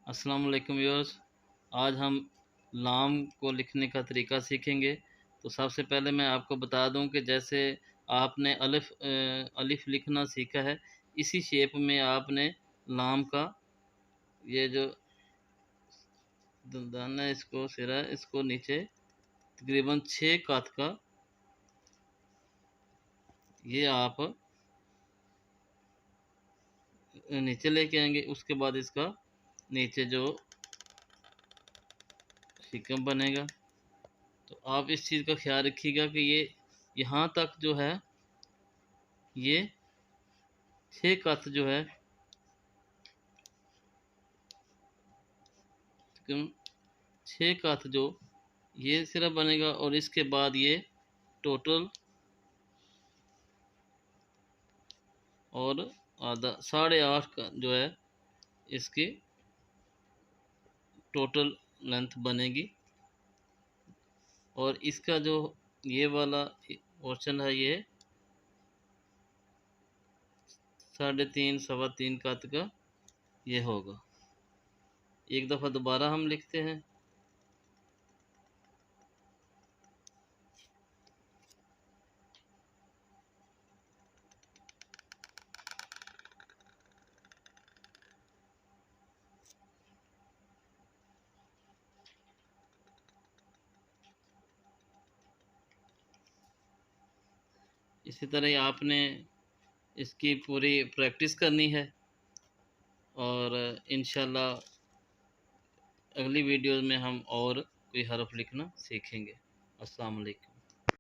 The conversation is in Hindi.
अस्सलाम वालेकुम व्यूअर्स। आज हम लाम को लिखने का तरीका सीखेंगे। तो सबसे पहले मैं आपको बता दूं कि जैसे आपने अलिफ लिखना सीखा है, इसी शेप में आपने लाम का ये जो दाना है, इसको सिरा, इसको नीचे तकरीबन 6 कात का ये आप नीचे लेके आएंगे। उसके बाद इसका नीचे जो शिकम बनेगा, तो आप इस चीज़ का ख्याल रखिएगा कि ये यहाँ तक जो है, ये 6 कत जो है, 6 कत जो ये सिर्फ बनेगा। और इसके बाद ये टोटल और आधा 8.5 का जो है इसकी टोटल लेंथ बनेगी। और इसका जो ये वाला पोर्शन है, ये 3.5 सवा 3 कत का ये होगा। एक दफ़ा दोबारा हम लिखते हैं। इसी तरह आपने इसकी पूरी प्रैक्टिस करनी है और इंशाल्लाह अगली वीडियो में हम और कोई हर्फ लिखना सीखेंगे। अस्सलाम वालेकुम।